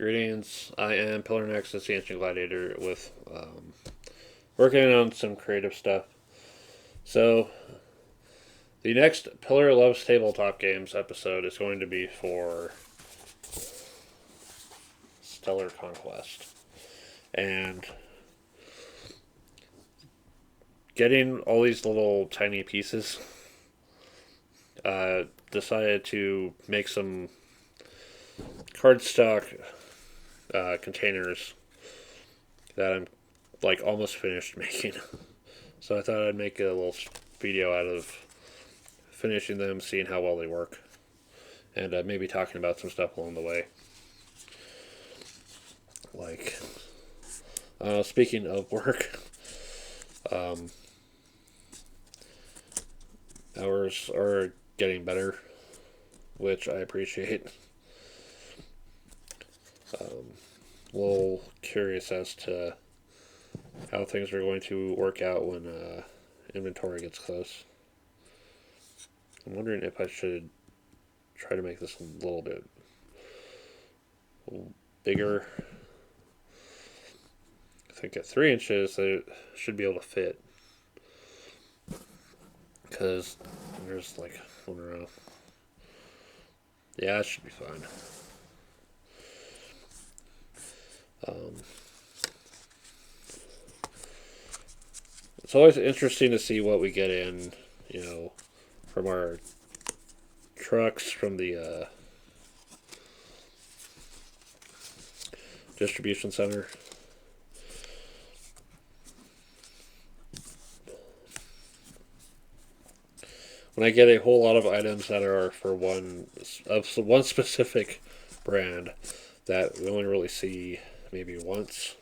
Greetings. I am Pillar Nexus, the Ancient Gladiator, with working on some creative stuff. So, the next Pillar Loves Tabletop Games episode is going to be for Stellar Conquest. And getting all these little tiny pieces, decided to make some cardstock containers that I'm like almost finished making. So I thought I'd make a little video out of finishing them, seeing how well they work, and maybe talking about some stuff along the way. Like, speaking of work, hours are getting better, which I appreciate. A little curious as to how things are going to work out when inventory gets close. I'm wondering if I should try to make this a little bit bigger. I think at 3 inches it should be able to fit, because there's like 1 row. Yeah, it should be fine. It's always interesting to see what we get in, from our trucks, from the distribution center. When I get a whole lot of items that are for one specific brand that we only really see maybe once,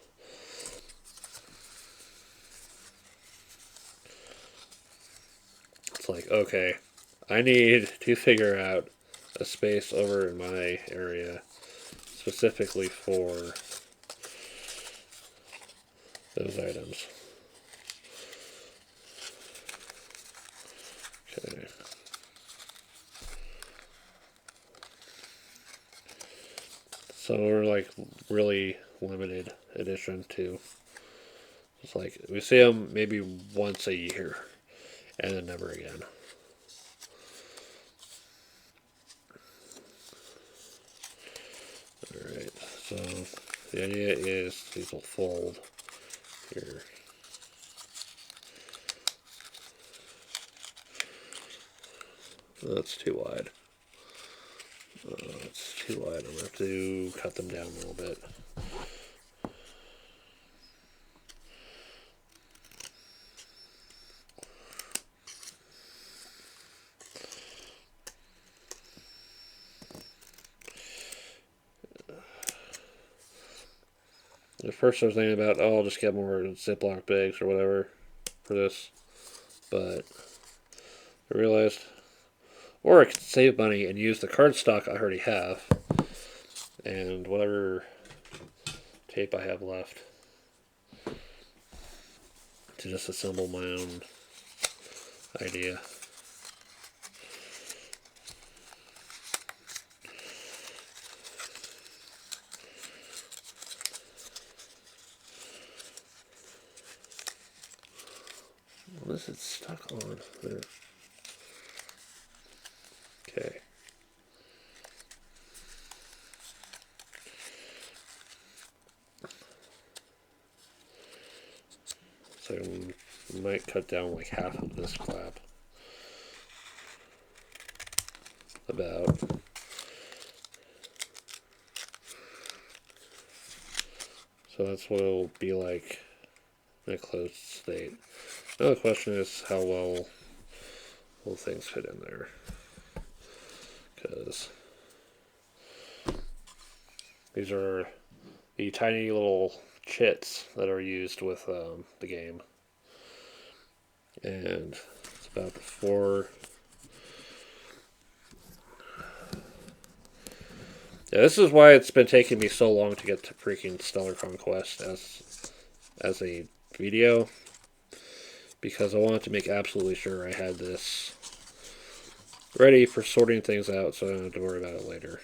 it's like, okay, I need to figure out a space over in my area specifically for those items. Okay. So we're like really limited edition too. It's like we see them maybe once a year, and then never again. Alright, so the idea is these will fold here. That's too wide. It's too wide. I'm going to have to cut them down a little bit. At first I was thinking about, I'll just get more Ziploc bags or whatever for this. But I realized, or I could save money and use the cardstock I already have and whatever tape I have left to just assemble my own idea. What is it stuck on? There. Okay. So we might cut down like half of this flap. About. So that's what it'll be like in a closed state. Now the question is, how well will things fit in there? Because these are the tiny little chits that are used with the game. And it's about 4. Yeah, this is why it's been taking me so long to get to freaking Stellar Conquest as a video, because I wanted to make absolutely sure I had this ready for sorting things out so I don't have to worry about it later.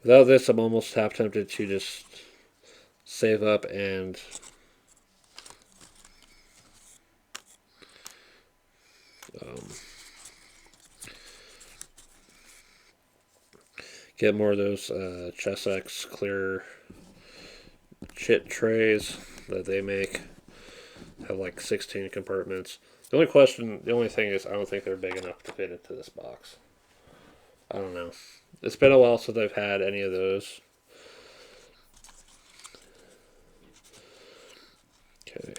Without this, I'm almost half tempted to just save up and get more of those Chessex clear chit trays that they make. Have like 16 compartments. The only thing is, I don't think they're big enough to fit into this box. I don't know. It's been a while since I've had any of those. Okay.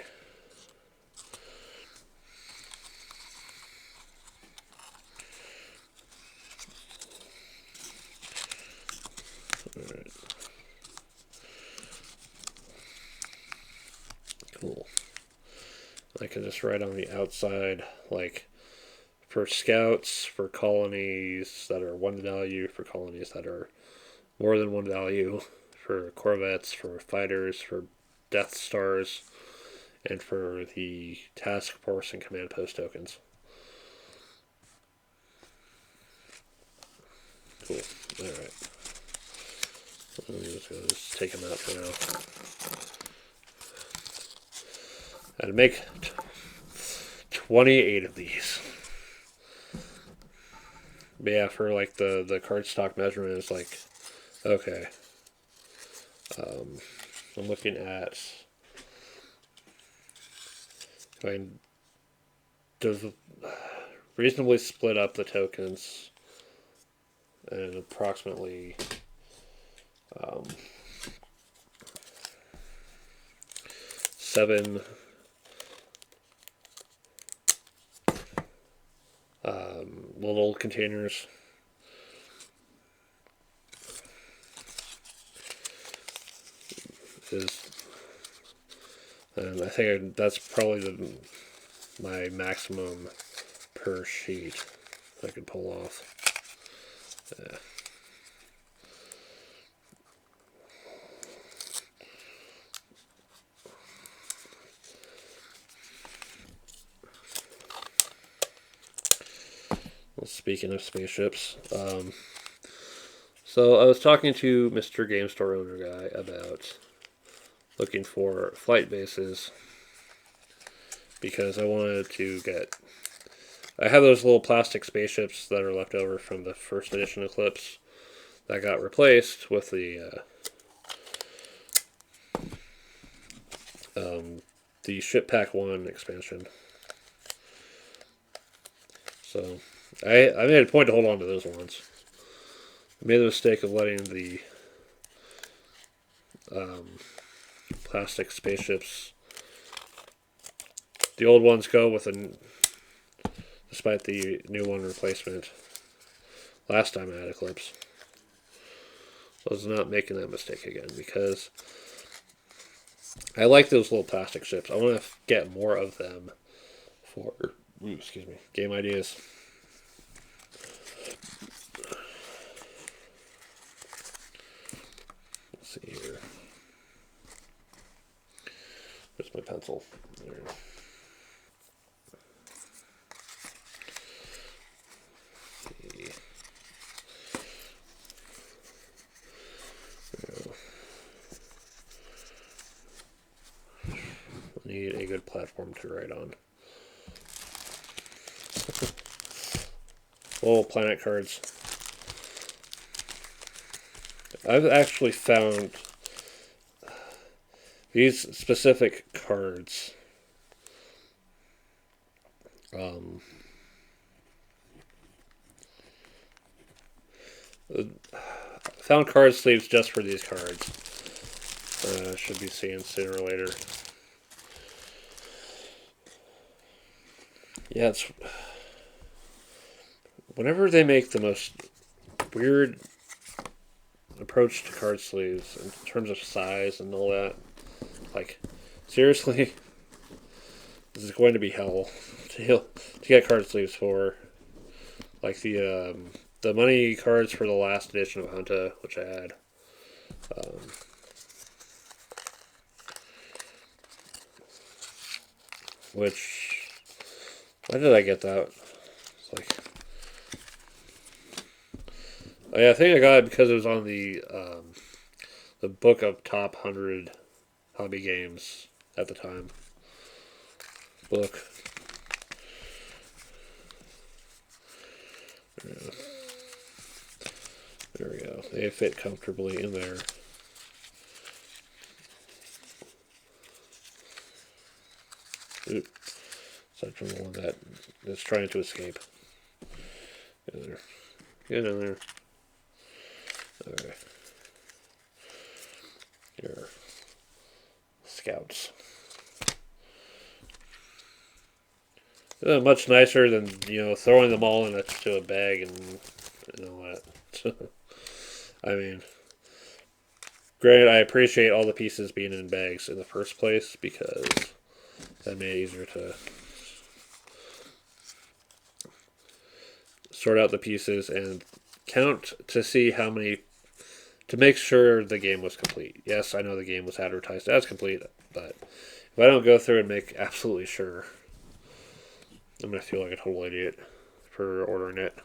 Alright. Cool. I can just write on the outside, like, for scouts, for colonies that are 1 value, for colonies that are more than 1 value, for corvettes, for fighters, for Death Stars, and for the task force and command post tokens. Cool. Alright. Let me just take them out for now. I'd make 28 of these. But yeah, for like the cardstock measurement is like, okay. I'm looking at, I does reasonably split up the tokens and approximately 7 little containers. And I think that's probably my maximum per sheet I could pull off. Yeah. Well, speaking of spaceships, so I was talking to Mr. Game Store owner guy about looking for flight bases because I wanted to get. I have those little plastic spaceships that are left over from the first edition Eclipse that got replaced with the Ship Pack 1 expansion. So I made a point to hold on to those ones. I made the mistake of letting the plastic spaceships, the old ones, go with despite the new one replacement last time I had Eclipse. I was not making that mistake again because I like those little plastic ships. I want to get more of them for game ideas. Let's see here. Where's my pencil? There. Need a good platform to write on. Little planet cards. I've actually found these specific cards. Found card sleeves just for these cards. Should be seeing sooner or later. Yeah, it's whenever they make the most weird approach to card sleeves in terms of size and all that, like seriously, this is going to be hell to get card sleeves for. Like the money cards for the last edition of Hunta, which I had. Which, why did I get that? It's like, I think I got it because it was on the book of top 100 hobby games at the time. Book. Yeah. There we go. They fit comfortably in there. Oop. Aside from the one that is trying to escape. Get in there. Get in there. Alright. Here. Scouts. Much nicer than, throwing them all into a bag and all that. I mean, granted, I appreciate all the pieces being in bags in the first place because that made it easier to sort out the pieces and count to see how many, to make sure the game was complete. Yes, I know the game was advertised as complete, but if I don't go through and make absolutely sure, I'm going to feel like a total idiot for ordering it.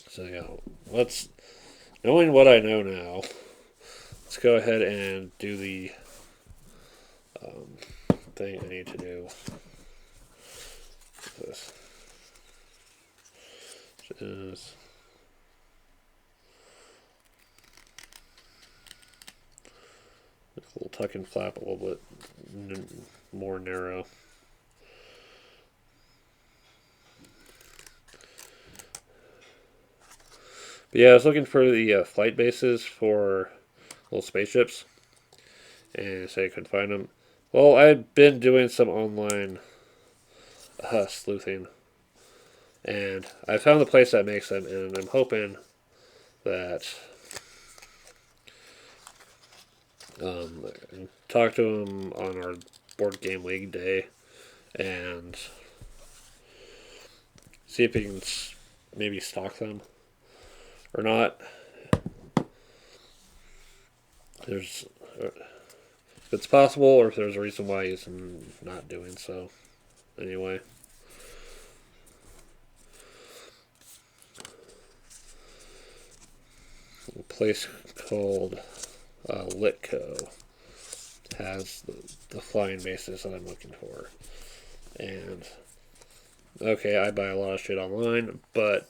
So, yeah, knowing what I know now, let's go ahead and do the thing I need to do. This is a little tuck and flap, a little bit more narrow. But yeah, I was looking for the flight bases for little spaceships, and say I couldn't find them. Well, I've been doing some online sleuthing, and I found the place that makes them, and I'm hoping that talk to them on our board game league day, and see if we can maybe stock them or not. There's if it's possible, or if there's a reason why he's not doing so. Anyway. A place called Litco has the flying bases that I'm looking for. And, okay, I buy a lot of shit online, but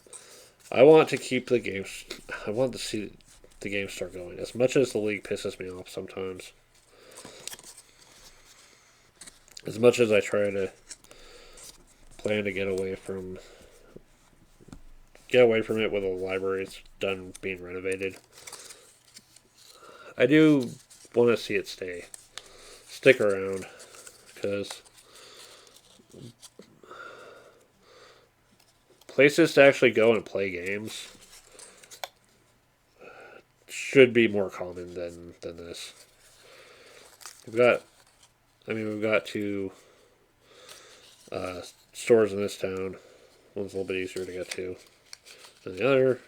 I want to keep the games. I want to see the game start going. As much as the league pisses me off sometimes, as much as I try to plan to get away from it when the library's done being renovated, I do want to see it stick around, because places to actually go and play games should be more common than this. We've got two stores in this town. One's a little bit easier to get to than the other.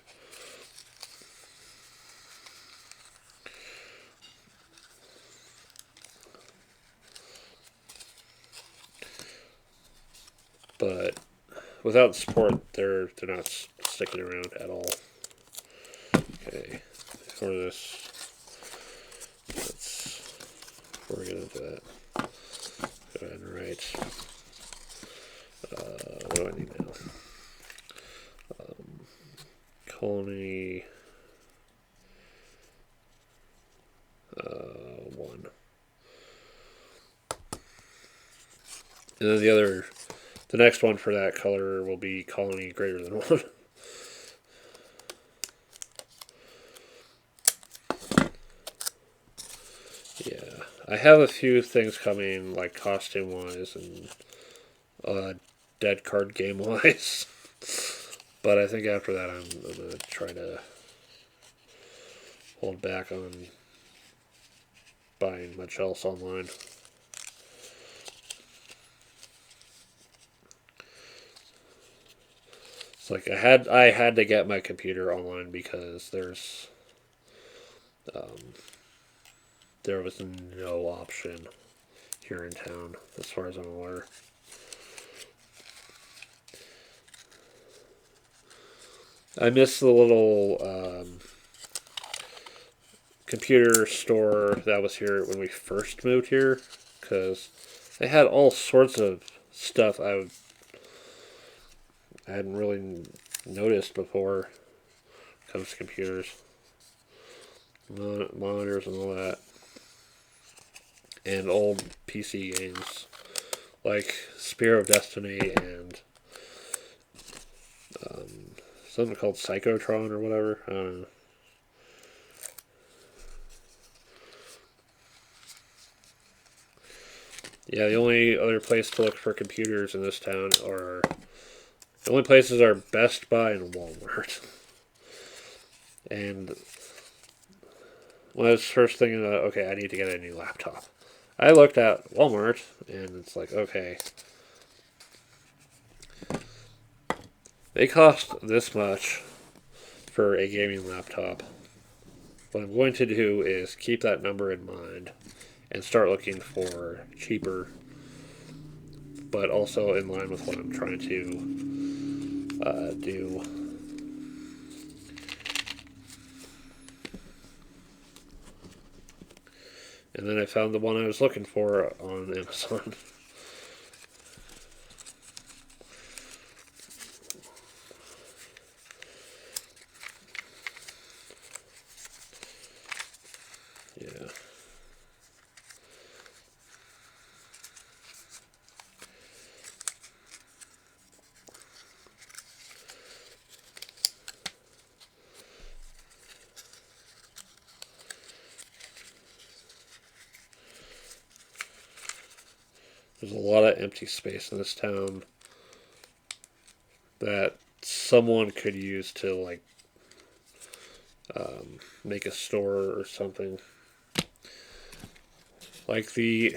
But without the support, they're not sticking around at all. Okay, for this, before we get into that, go ahead and write. What do I need now? Colony 1. And then the next one for that color will be colony greater than 1. Yeah, I have a few things coming, like costume wise and dead card game wise. But I think after that, I'm going to try to hold back on buying much else online. It's like I had to get my computer online because there was no option here in town, as far as I'm aware. I miss the little computer store that was here when we first moved here, because they had all sorts of stuff I hadn't really noticed before. When it comes to computers, monitors, and all that, and old PC games like Spear of Destiny and something called Psychotron or whatever. I don't know. Yeah, the only other place to look for computers in this town are the only places are Best Buy and Walmart. And when I was first thinking, okay, I need to get a new laptop, I looked at Walmart, and it's like, okay, they cost this much for a gaming laptop. What I'm going to do is keep that number in mind and start looking for cheaper, but also in line with what I'm trying to do. And then I found the one I was looking for on Amazon. Yeah. There's a lot of empty space in this town that someone could use to like make a store or something. Like the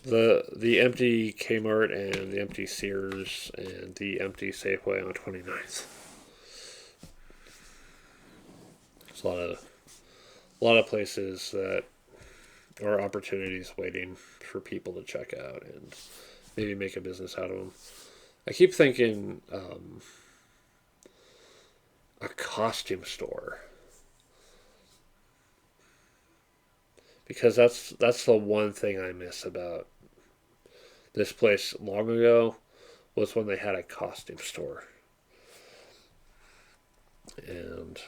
empty Kmart and the empty Sears and the empty Safeway on 29th. There's a lot of places that are opportunities waiting for people to check out and maybe make a business out of them. I keep thinking a costume store, because that's the one thing I miss about this place long ago was when they had a costume store. And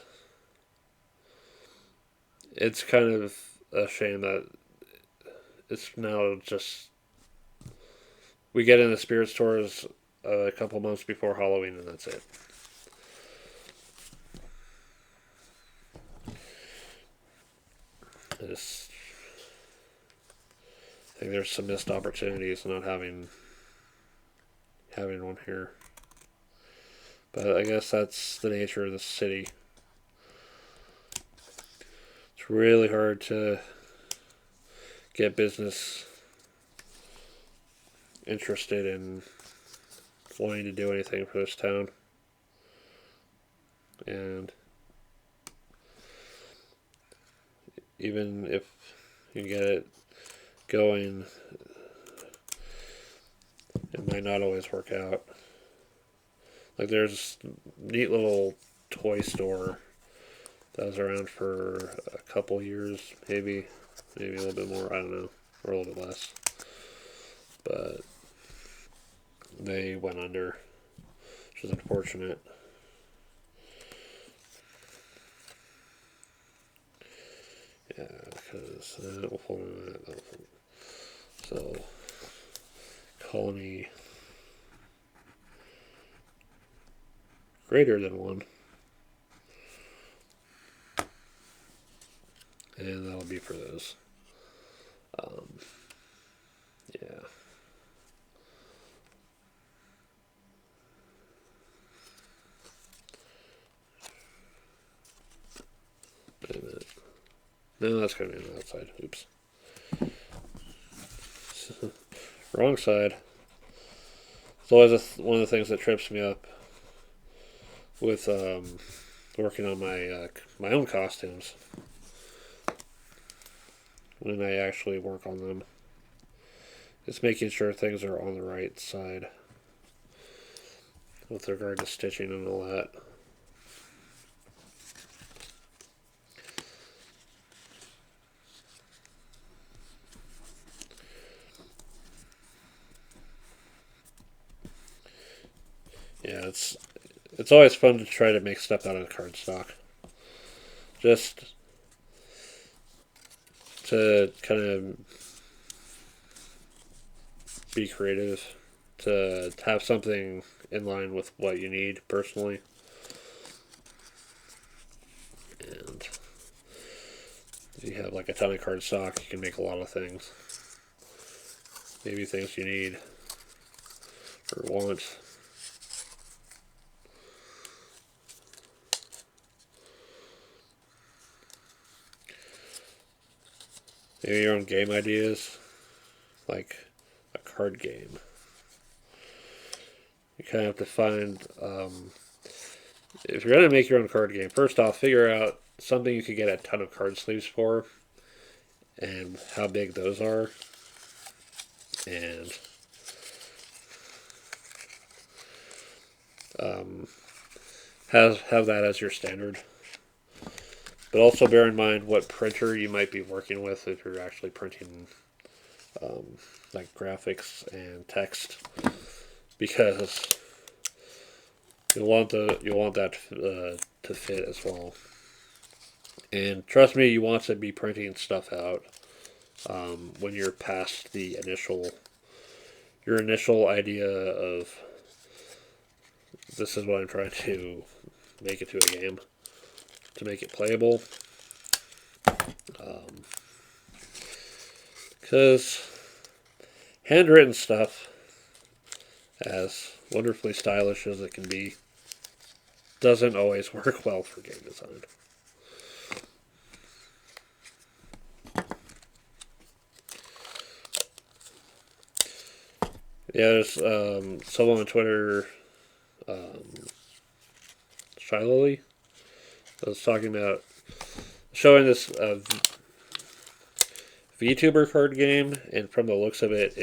it's kind of a shame that it's now just we get in the spirit stores a couple months before Halloween and that's it. I think there's some missed opportunities not having one here. But I guess that's the nature of the city. It's really hard to get business interested in wanting to do anything for this town. And even if you get it going, it might not always work out. Like there's a neat little toy store that was around for a couple years, maybe a little bit more, I don't know, or a little bit less. But they went under, which is unfortunate. Yeah, because so colony greater than one, and that'll be for those. Yeah. Wait a minute. No, that's going to be on the outside. Oops. Wrong side. It's always one of the things that trips me up with working on my own costumes when I actually work on them. It's making sure things are on the right side. with regard to stitching and all that. Yeah, it's always fun to try to make stuff out of cardstock. Just to kind of be creative, to have something in line with what you need personally. And if you have like a ton of cardstock, you can make a lot of things. Maybe things you need or want. Maybe your own game ideas, like a card game. You kind of have to find, if you're going to make your own card game, first off, figure out something you could get a ton of card sleeves for and how big those are. And have that as your standard. But also bear in mind what printer you might be working with if you're actually printing like graphics and text, because you'll want that to fit as well. And trust me, you want to be printing stuff out when you're past your initial idea of this is what I'm trying to make it to a game, to make it playable. Because handwritten stuff, as wonderfully stylish as it can be, doesn't always work well for game design. Yeah, there's someone on Twitter, Shiloh, was talking about showing this VTuber card game, and from the looks of it,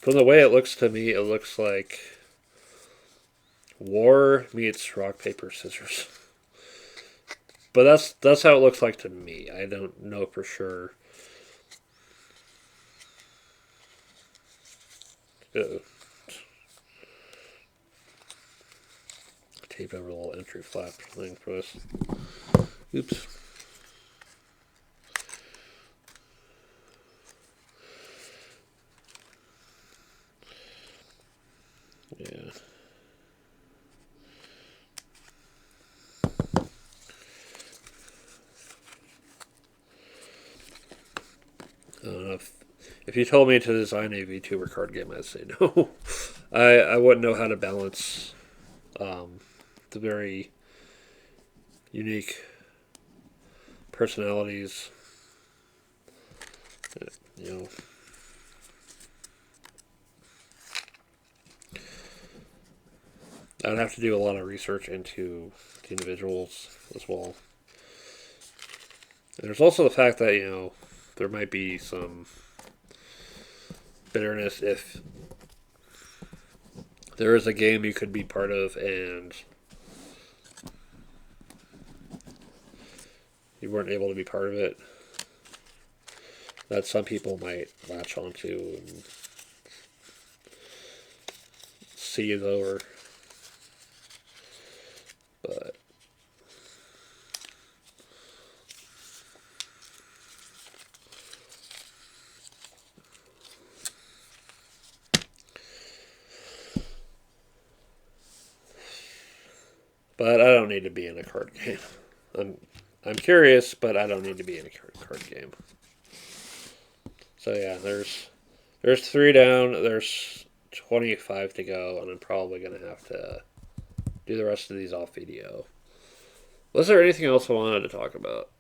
from the way it looks to me, it looks like War meets rock paper scissors. But that's how it looks like to me. I don't know for sure. Tape over a little entry flap thing for this. Oops. Yeah. I don't know if you told me to design a VTuber card game, I'd say no. I wouldn't know how to balance the very unique personalities. You know, I'd have to do a lot of research into the individuals as well. And there's also the fact that there might be some bitterness if there is a game you could be part of and you weren't able to be part of it, that some people might latch onto and see it over. But I don't need to be in a card game. I'm curious, but I don't need to be in a card game. So yeah, there's 3 down. There's 25 to go, and I'm probably gonna have to do the rest of these off video. Was there anything else I wanted to talk about?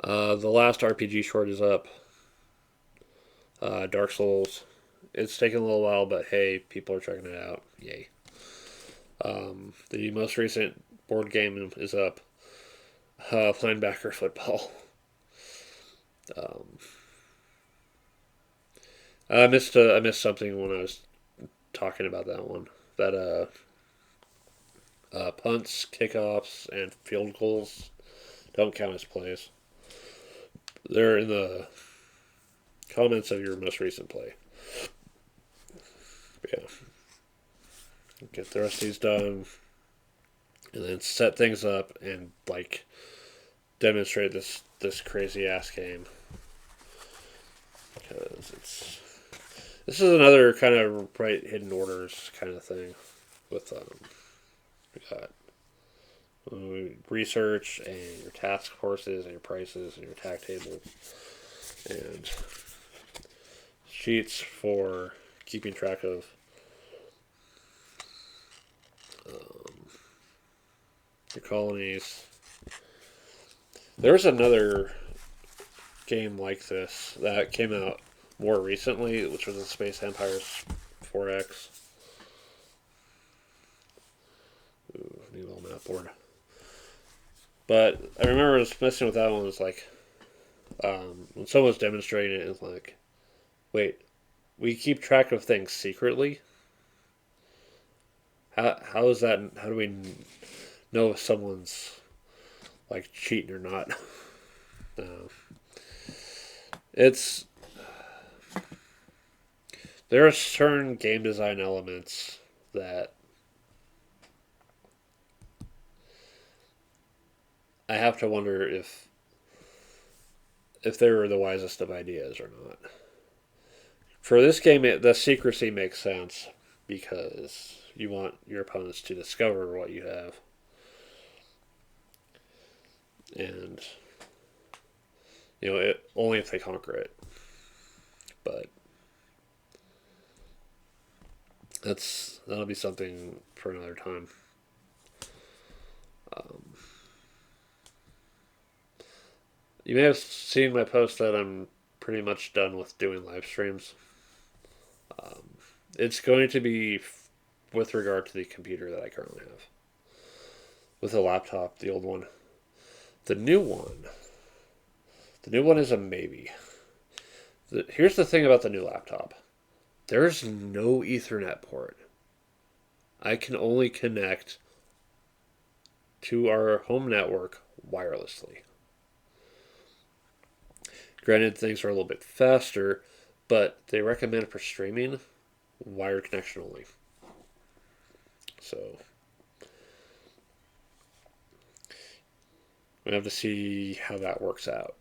The last RPG short is up. Dark Souls. It's taken a little while, but hey, people are checking it out. Yay. The most recent board game is up. Linebacker football. I missed something when I was talking about that one. That punts, kickoffs, and field goals don't count as plays. They're in the comments of your most recent play. Yeah, get the rest of these done, and then set things up and like demonstrate this crazy ass game because it's this is another kind of right hidden orders kind of thing with we got research and your task forces and your prices and your attack table and sheets for keeping track of your colonies. There's another game like this that came out more recently, which was the Space Empires 4X. Ooh, new little map board. But I remember I was messing with that one. Was like when someone was demonstrating it, it's like, wait, we keep track of things secretly. How is that? How do we know if someone's like cheating or not? No. It's there are certain game design elements that I have to wonder if they were the wisest of ideas or not. For this game, the secrecy makes sense because you want your opponents to discover what you have, and only if they conquer it. But that'll be something for another time. Um, you may have seen my post that I'm pretty much done with doing live streams. It's going to be with regard to the computer that I currently have. With a laptop, the old one. The new one. The new one is a maybe. Here's the thing about the new laptop. There's no Ethernet port. I can only connect to our home network wirelessly. Granted, things are a little bit faster, but they recommend for streaming wired connection only. So we have to see how that works out.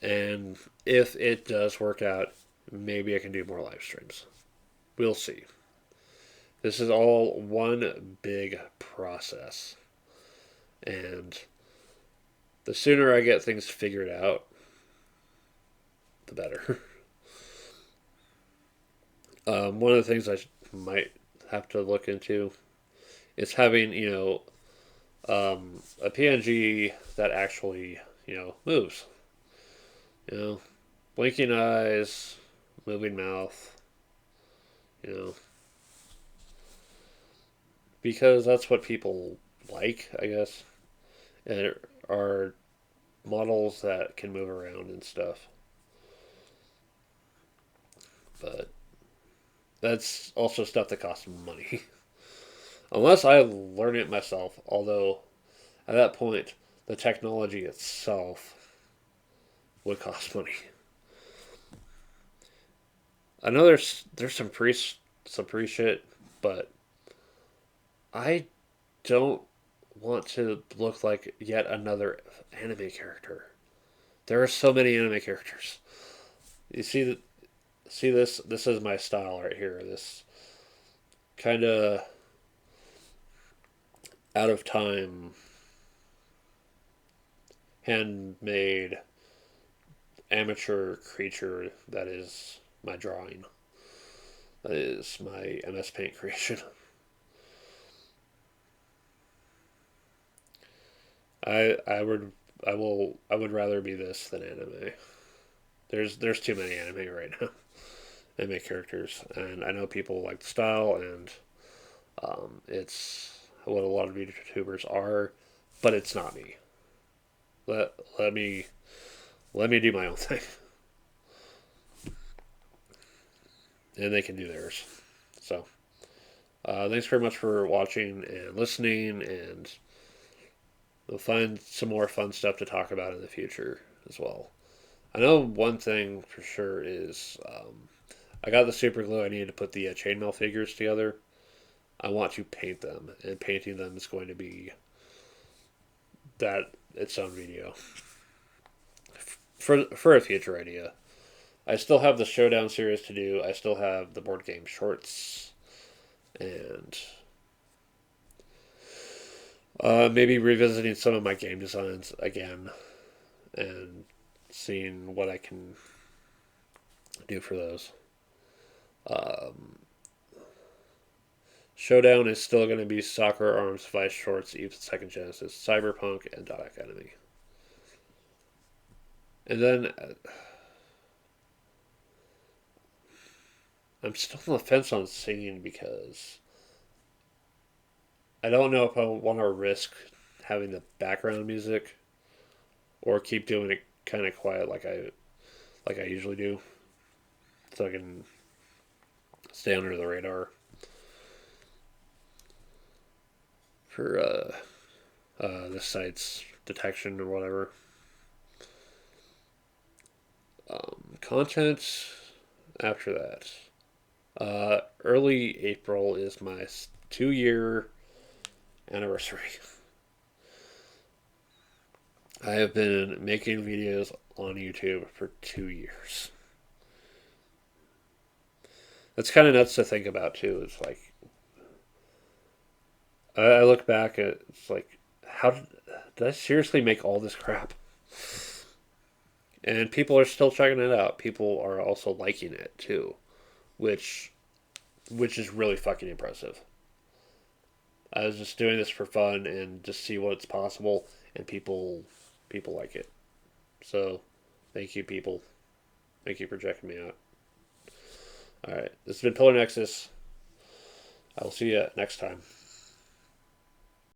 And if it does work out, maybe I can do more live streams. We'll see. This is all one big process. And the sooner I get things figured out, the better. One of the things I might have to look into is having, a PNG that actually, moves. Blinking eyes, moving mouth, because that's what people like, I guess. And there are models that can move around and stuff. But that's also stuff that costs money. Unless I learn it myself, although at that point, the technology itself would cost money. I know there's some free shit, but I don't want to look like yet another anime character. There are so many anime characters. You see this? This is my style right here. This kind of out of time, handmade, amateur creature that is my drawing. That is my MS Paint creation. I would rather be this than anime. There's too many anime right now. Anime characters, and I know people like the style, and it's what a lot of YouTubers are, but it's not me. Let me do my own thing. and they can do theirs. So, thanks very much for watching and listening, and we'll find some more fun stuff to talk about in the future as well. I know one thing for sure is I got the super glue I needed to put the chainmail figures together. I want to paint them, and painting them is going to be that its own video for a future idea. I still have the Showdown series to do. I still have the board game shorts, and maybe revisiting some of my game designs again, and seeing what I can do for those. Um, Showdown is still going to be Soccer Arms, Vice Shorts, Eve Second Genesis, Cyberpunk, and Dot Academy. And then I'm still on the fence on singing because I don't know if I want to risk having the background music or keep doing it kind of quiet like I usually do, so I can stay under the radar for this site's detection or whatever. Content after that. Early April is my 2 year anniversary. I have been making videos on YouTube for 2 years. That's kind of nuts to think about too. It's like I look back at it's like how did I seriously make all this crap? And people are still checking it out. People are also liking it too, which which is really fucking impressive. I was just doing this for fun and just see what's possible, and people like it. So, thank you, people. Thank you for checking me out. All right, this has been Pillar Nexus. I will see you next time.